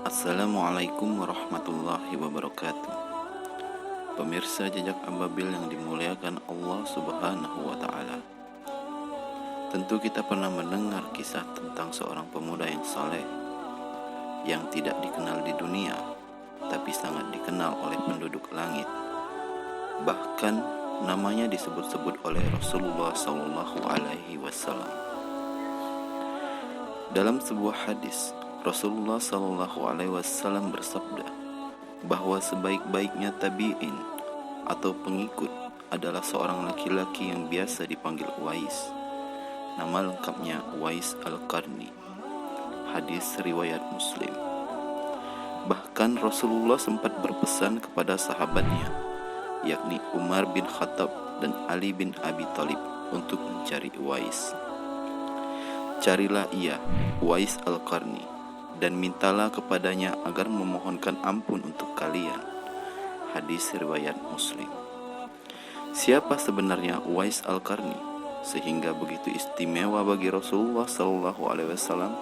Assalamualaikum warahmatullahi wabarakatuh. Pemirsa Jejak Ababil yang dimuliakan Allah Subhanahu wa Ta'ala. Tentu kita pernah mendengar kisah tentang seorang pemuda yang saleh, yang tidak dikenal di dunia, tapi sangat dikenal oleh penduduk langit. Bahkan namanya disebut-sebut oleh Rasulullah SAW. Dalam sebuah hadis, Rasulullah SAW bersabda bahwa sebaik-baiknya tabi'in atau pengikut adalah seorang laki-laki yang biasa dipanggil Uwais. Nama lengkapnya Uwais Al-Qarni. Hadis riwayat Muslim. Bahkan Rasulullah sempat berpesan kepada sahabatnya, yakni Umar bin Khattab dan Ali bin Abi Thalib, untuk mencari Uwais. Carilah ia, Uwais Al-Qarni, dan mintalah kepadanya agar memohonkan ampun untuk kalian. Hadis riwayat Muslim. Siapa sebenarnya Uwais Al-Qarni sehingga begitu istimewa bagi Rasulullah SAW?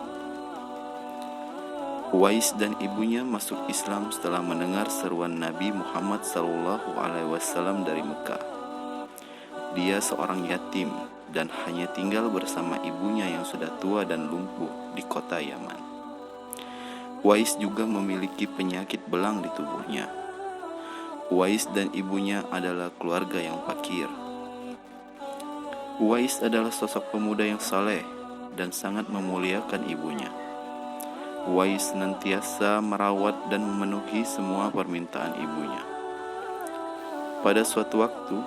Uwais dan ibunya masuk Islam setelah mendengar seruan Nabi Muhammad SAW dari Mekah. Dia seorang yatim dan hanya tinggal bersama ibunya yang sudah tua dan lumpuh di kota Yaman. Uwais juga memiliki penyakit belang di tubuhnya. Uwais dan ibunya adalah keluarga yang fakir. Uwais adalah sosok pemuda yang saleh dan sangat memuliakan ibunya. Uwais senantiasa merawat dan memenuhi semua permintaan ibunya. Pada suatu waktu,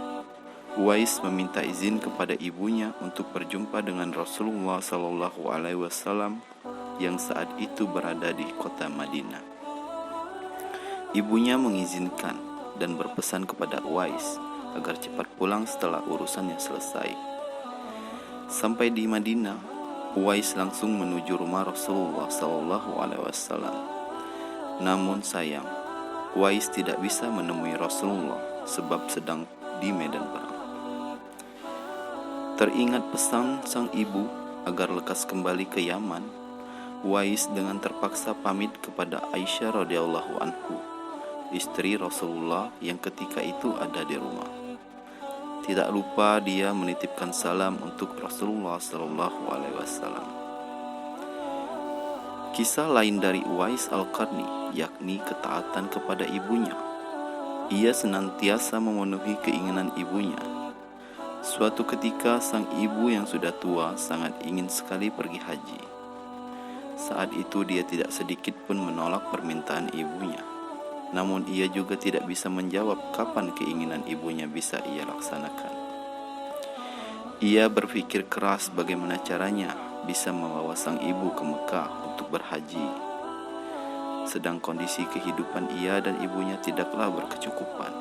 Uwais meminta izin kepada ibunya untuk berjumpa dengan Rasulullah SAW yang saat itu berada di kota Madinah. Ibunya mengizinkan dan berpesan kepada Uwais agar cepat pulang setelah urusannya selesai. Sampai di Madinah, Uwais langsung menuju rumah Rasulullah SAW. Namun sayang, Uwais tidak bisa menemui Rasulullah sebab sedang di medan perang. Teringat pesan sang ibu agar lekas kembali ke Yaman, Uwais dengan terpaksa pamit kepada Aisyah radhiyallahu anhu, istri Rasulullah yang ketika itu ada di rumah. Tidak lupa dia menitipkan salam untuk Rasulullah SAW. Kisah lain dari Uwais Al-Qarni yakni ketaatan kepada ibunya. Ia senantiasa memenuhi keinginan ibunya. Suatu ketika sang ibu yang sudah tua sangat ingin sekali pergi haji. Saat itu dia tidak sedikit pun menolak permintaan ibunya. Namun ia juga tidak bisa menjawab kapan keinginan ibunya bisa ia laksanakan. Ia berpikir keras bagaimana caranya bisa membawa sang ibu ke Mekah untuk berhaji. Sedang kondisi kehidupan ia dan ibunya tidaklah berkecukupan.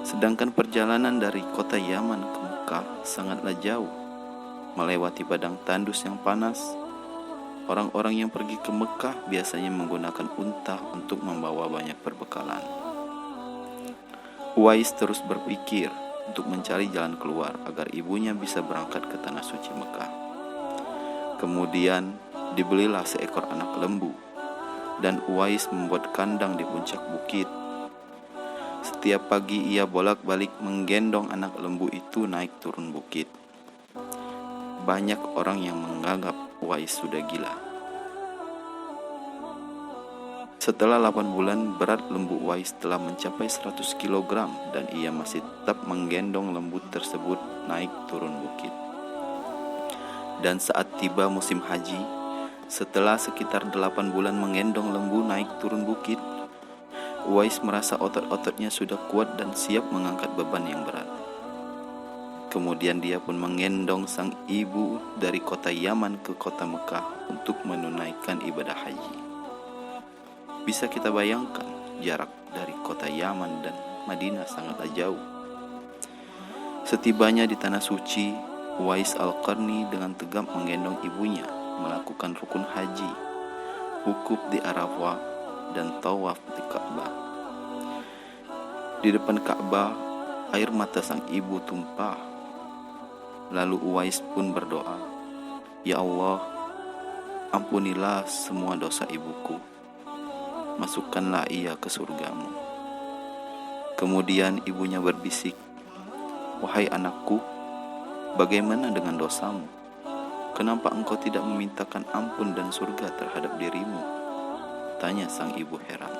Sedangkan perjalanan dari kota Yaman ke Mekah sangatlah jauh, melewati padang tandus yang panas. Orang-orang yang pergi ke Mekah biasanya menggunakan unta untuk membawa banyak perbekalan. Uwais terus berpikir untuk mencari jalan keluar agar ibunya bisa berangkat ke tanah suci Mekah. Kemudian dibelilah seekor anak lembu dan Uwais membuat kandang di puncak bukit. Setiap pagi ia bolak-balik menggendong anak lembu itu naik turun bukit. Banyak orang yang menganggap Uwais sudah gila. Setelah 8 bulan, berat lembu Uwais telah mencapai 100 kg dan ia masih tetap menggendong lembu tersebut naik turun bukit. Dan saat tiba musim haji, setelah sekitar 8 bulan menggendong lembu naik turun bukit, Uwais merasa otot-ototnya sudah kuat dan siap mengangkat beban yang berat. Kemudian dia pun menggendong sang ibu dari kota Yaman ke kota Mekah untuk menunaikan ibadah haji. Bisa kita bayangkan jarak dari kota Yaman dan Madinah sangatlah jauh. Setibanya di tanah suci, Uwais Al-Qarni dengan tegap menggendong ibunya melakukan rukun haji, wukuf di Arafah dan tawaf di Ka'bah. Di depan Ka'bah, air mata sang ibu tumpah. Lalu Uwais pun berdoa, "Ya Allah, ampunilah semua dosa ibuku, masukkanlah ia ke surgamu. Kemudian ibunya berbisik, wahai anakku, bagaimana dengan dosamu? Kenapa engkau tidak memintakan ampun dan surga terhadap dirimu? Tanya sang ibu heran.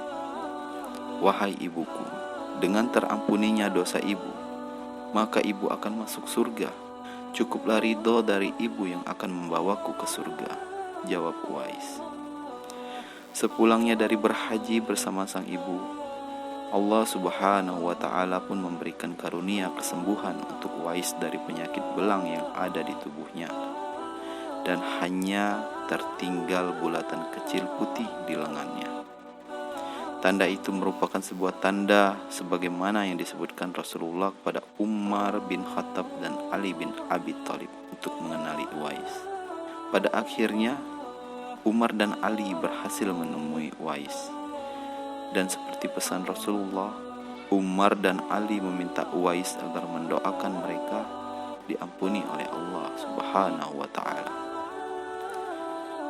Wahai ibuku, dengan terampuninya dosa ibu, maka ibu akan masuk surga. Cukuplah ridho dari ibu yang akan membawaku ke surga, jawab Uwais. Sepulangnya dari berhaji bersama sang ibu, Allah Subhanahu wa Ta'ala pun memberikan karunia kesembuhan untuk Uwais dari penyakit belang yang ada di tubuhnya, dan hanya tertinggal bulatan kecil putih di lengannya. Tanda itu merupakan sebuah tanda sebagaimana yang disebutkan Rasulullah kepada Umar bin Khattab dan Ali bin Abi Thalib untuk mengenali Uwais. Pada akhirnya, Umar dan Ali berhasil menemui Uwais. Dan seperti pesan Rasulullah, Umar dan Ali meminta Uwais agar mendoakan mereka diampuni oleh Allah Subhanahu wa Ta'ala.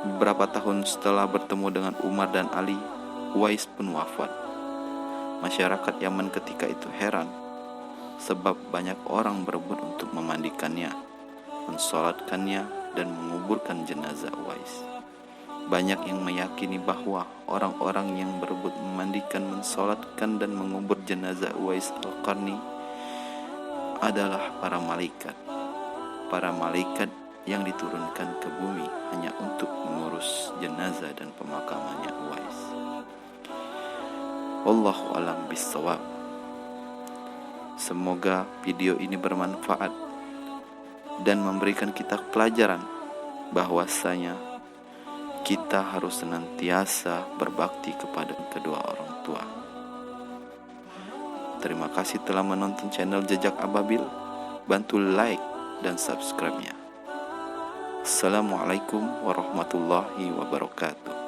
Beberapa tahun setelah bertemu dengan Umar dan Ali, Uwais pun wafat. Masyarakat Yaman ketika itu heran, sebab banyak orang berebut untuk memandikannya, mensolatkannya, dan menguburkan jenazah Uwais. Banyak yang meyakini bahwa orang-orang yang berebut memandikan, mensolatkan, dan mengubur jenazah Uwais Al-Qarni adalah para malaikat. Para malaikat yang diturunkan ke bumi hanya untuk mengurus jenazah dan pemakamannya Uwais. Wallahu a'lam bishawab. Semoga video ini bermanfaat dan memberikan kita pelajaran bahwasanya kita harus senantiasa berbakti kepada kedua orang tua. Terima kasih telah menonton channel Jejak Ababil. Bantu like dan subscribe-nya. Assalamualaikum warahmatullahi wabarakatuh.